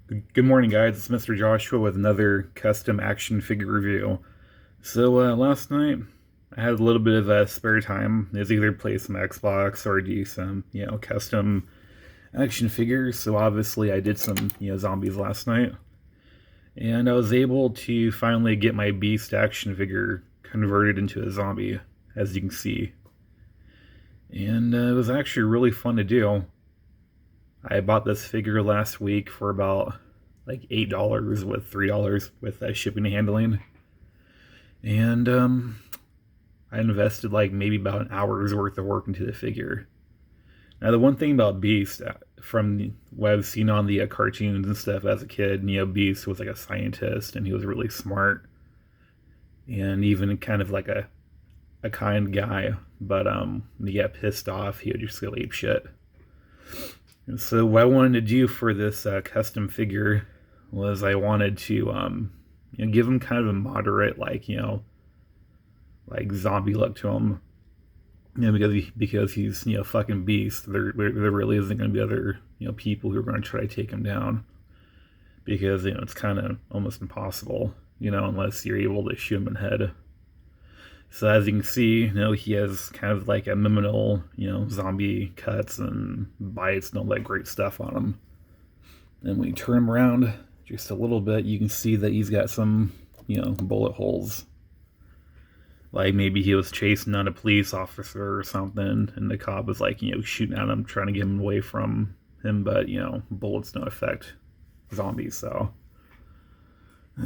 Good morning, guys. It's Mr. Joshua with another custom action figure review. Last night I had a little bit of spare time. It was either play some Xbox or do some, custom action figures. So obviously I did some, zombies last night, and I was able to finally get my Beast action figure converted into a zombie, as you can see. And it was actually really fun to do. I bought this figure last week for about like $8 with $3 with shipping and handling. And I invested like maybe about an hour's worth of work into the figure. Now, the one thing about Beast, from what I've seen on the cartoons and stuff as a kid, Beast was like a scientist and he was really smart and even kind of like a kind guy. But when he got pissed off, he would just go ape shit. And so what I wanted to do for this custom figure was I wanted to give him kind of a moderate, like zombie look to him. Because he's fucking beast. There really isn't going to be other people who are going to try to take him down, because it's kind of almost impossible, unless you're able to shoot him in the head. So as you can see, he has kind of like a minimal, zombie cuts and bites and all that great stuff on him. And when you turn him around just a little bit, you can see that he's got some, bullet holes. Like maybe he was chasing down a police officer or something, and the cop was like, shooting at him, trying to get him away from him, but, bullets don't affect zombies, so.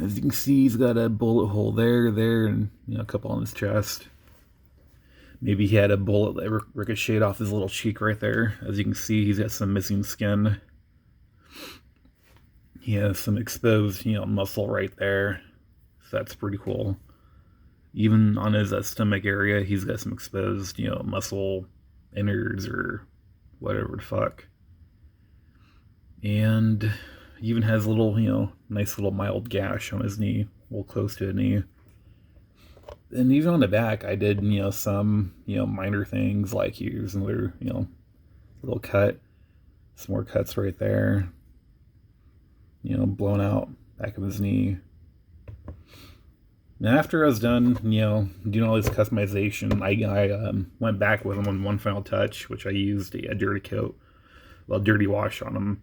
As you can see, he's got a bullet hole there, and a couple on his chest. Maybe he had a bullet that ricocheted off his little cheek right there. As you can see, he's got some missing skin. He has some exposed, muscle right there. So that's pretty cool. Even on his stomach area, he's got some exposed, muscle innards or whatever the fuck. And he even has a little, nice little mild gash on his knee, well close to a knee. And even on the back, I did, some, minor things, like here's another, little cut. Some more cuts right there. Blown out back of his knee. And after I was done, doing all this customization, I went back with him on one final touch, which I used a dirty wash on him,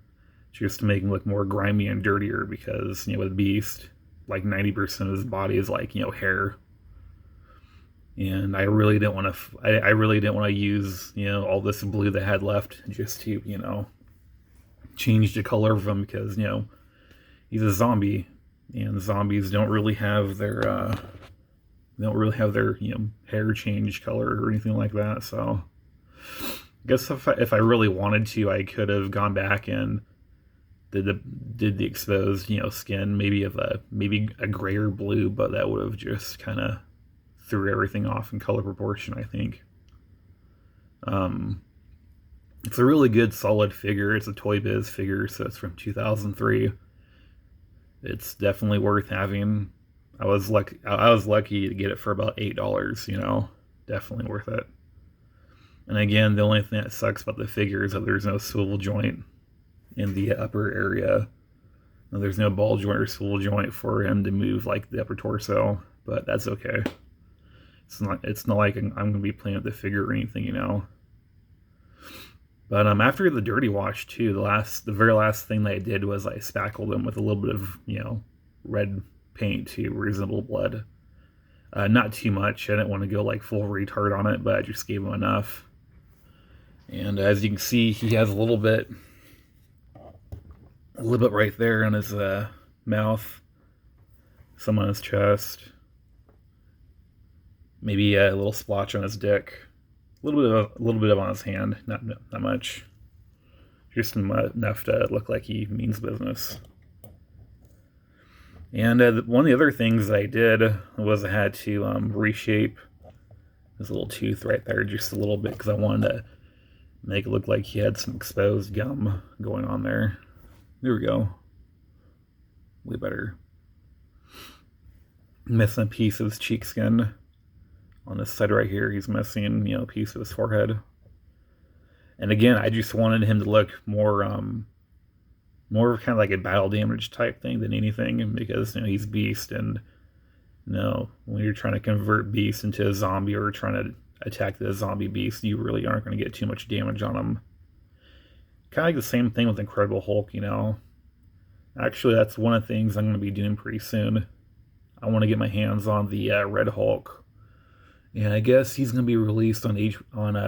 just to make him look more grimy and dirtier, because, with Beast, like 90% of his body is like, hair. And I really didn't want to, I really didn't want to use, all this blue that I had left just to, change the color of him, because, he's a zombie, and zombies don't really have their hair change color or anything like that. So I guess if I really wanted to, I could have gone back and did the exposed skin, maybe a grayer blue, but that would have just kind of threw everything off in color proportion, I think. It's a really good solid figure. It's a Toy Biz figure, so it's from 2003. It's definitely worth having. I was lucky to get it for about $8, definitely worth it. And again, the only thing that sucks about the figure is that there's no swivel joint in the upper area. Now, there's no ball joint or swivel joint for him to move like the upper torso, but that's okay. It's not like I'm gonna be playing with the figure or anything, But after the dirty wash too, the very last thing that I did was I spackled him with a little bit of red paint to resemble blood. Not too much. I didn't want to go like full retard on it, but I just gave him enough. And as you can see, he has a little bit right there on his mouth, some on his chest, maybe a little splotch on his dick. A little bit of on his hand, not much. Just enough to look like he means business. And one of the other things that I did was I had to reshape his little tooth right there just a little bit, because I wanted to make it look like he had some exposed gum going on there. There we go. Way better. Missing a piece of his cheek skin. On this side right here, he's missing, a piece of his forehead. And again, I just wanted him to look more More of kind of like a battle damage type thing than anything, because he's Beast, and when you're trying to convert Beast into a zombie or trying to attack the zombie Beast, you really aren't going to get too much damage on him. Kind of like the same thing with Incredible Hulk, Actually, that's one of the things I'm going to be doing pretty soon. I want to get my hands on the Red Hulk. And I guess he's going to be released on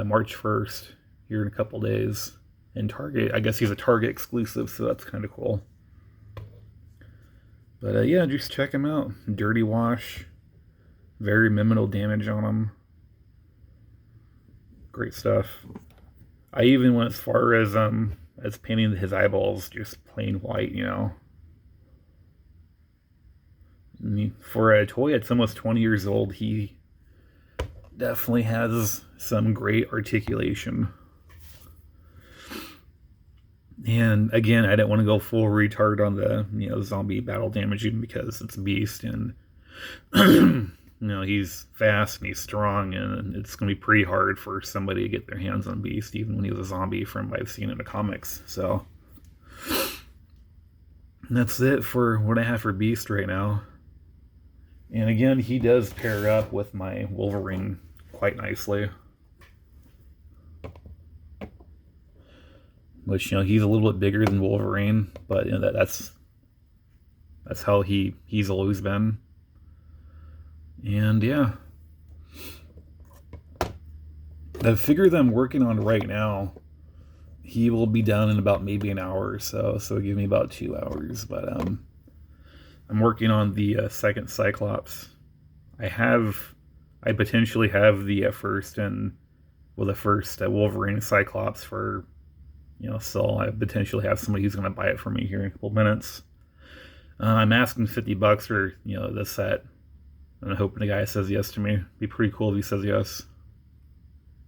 March 1st, here in a couple days. And Target, I guess he's a Target exclusive, so that's kind of cool. But yeah, just check him out. Dirty wash. Very minimal damage on him. Great stuff. I even went as far as painting his eyeballs just plain white, I mean, for a toy that's almost 20 years old, he definitely has some great articulation. And again, I didn't want to go full retard on the zombie battle damaging, because it's Beast, and he's fast and he's strong, and it's going to be pretty hard for somebody to get their hands on Beast, even when he was a zombie, from what I've seen in the comics. So that's it for what I have for Beast right now. And again, he does pair up with my Wolverine quite nicely. Which, he's a little bit bigger than Wolverine, but that's how he's always been. And yeah. The figure that I'm working on right now, he will be done in about maybe an hour or so. So give me about 2 hours. But I'm working on the second Cyclops. I potentially have the first Wolverine Cyclops for, so I potentially have somebody who's going to buy it for me here in a couple minutes. I'm asking $50 for, the set. And I'm hoping the guy says yes to me. Be pretty cool if he says yes.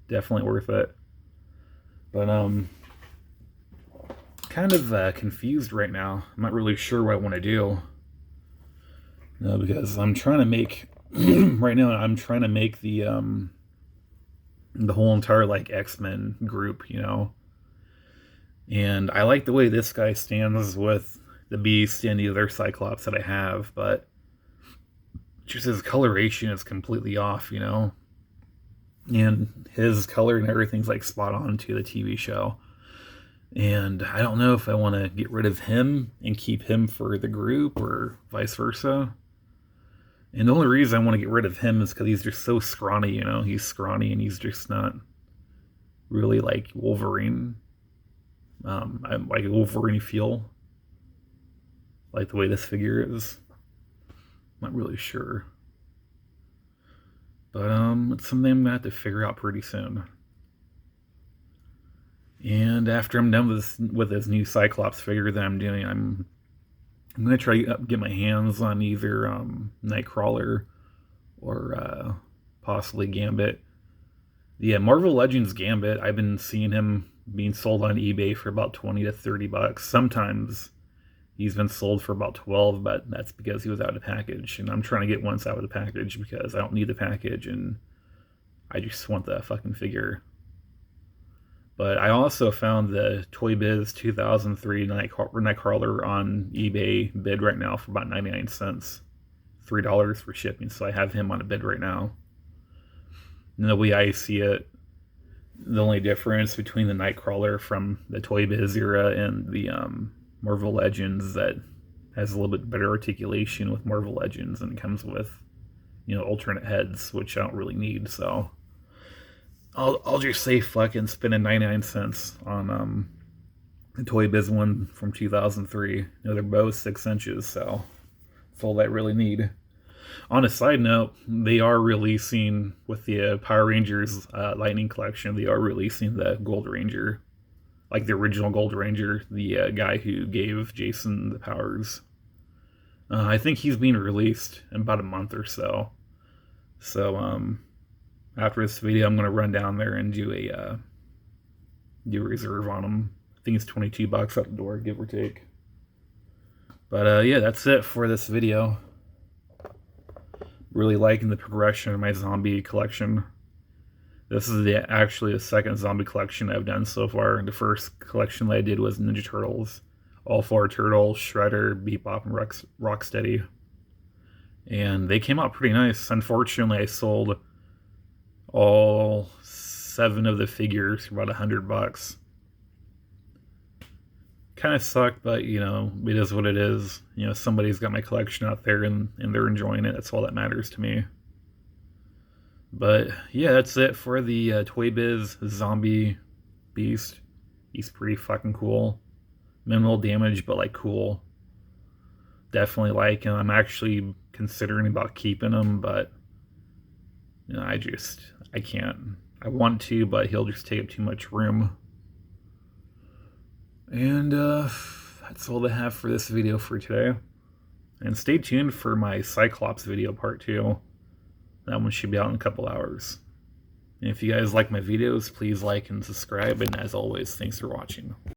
Definitely worth it. But kind of confused right now. I'm not really sure what I want to do. Because I'm trying to make right now. I'm trying to make the whole entire X-Men group, And I like the way this guy stands with the Beast and the other Cyclops that I have, but just his coloration is completely off, And his color and everything's spot on to the TV show. And I don't know if I want to get rid of him and keep him for the group or vice versa. And the only reason I want to get rid of him is because he's just so scrawny, He's scrawny and he's just not really like Wolverine. I'm like a Wolverine feel. Like the way this figure is. Not really sure. But it's something I'm going to have to figure out pretty soon. And after I'm done with this new Cyclops figure that I'm doing, I'm going to try to get my hands on either Nightcrawler or possibly Gambit. The Marvel Legends Gambit, I've been seeing him being sold on eBay for about $20 to $30. Sometimes he's been sold for about $12, but that's because he was out of the package. And I'm trying to get once out of the package because I don't need the package and I just want the fucking figure. But I also found the Toy Biz 2003 Nightcrawler on eBay bid right now for about 99 cents. $3 for shipping, so I have him on a bid right now. And the way I see it, the only difference between the Nightcrawler from the Toy Biz era and the Marvel Legends is that has a little bit better articulation with Marvel Legends and comes with, alternate heads, which I don't really need, so I'll just say fucking spending 99 cents on the Toy Biz one from 2003. They're both 6 inches, so that's all I really need. On a side note, they are releasing, with the Power Rangers Lightning Collection, they are releasing the Gold Ranger. Like the original Gold Ranger, the guy who gave Jason the powers. I think he's being released in about a month or so. So, after this video, I'm going to run down there and do a reserve on him. I think it's $22 out the door, give or take. But yeah, that's it for this video. Really liking the progression of my zombie collection. This is actually the second zombie collection I've done so far. The first collection that I did was Ninja Turtles. All Four Turtle, Shredder, Bebop, and Rocksteady. And they came out pretty nice. Unfortunately, I sold all 7 of the figures for about $100. Kind of sucked, but you know, it is what it is. You know, somebody's got my collection out there and they're enjoying it. That's all that matters to me. But yeah, that's it for the Toy Biz Zombie Beast. He's pretty fucking cool. Minimal damage, but like cool. Definitely like him. I'm actually considering about keeping him, but you know, I can't. I want to, but he'll just take up too much room. And that's all I have for this video for today. And stay tuned for my Cyclops video part 2. That one should be out in a couple hours. And if you guys like my videos, please like and subscribe. And as always, thanks for watching.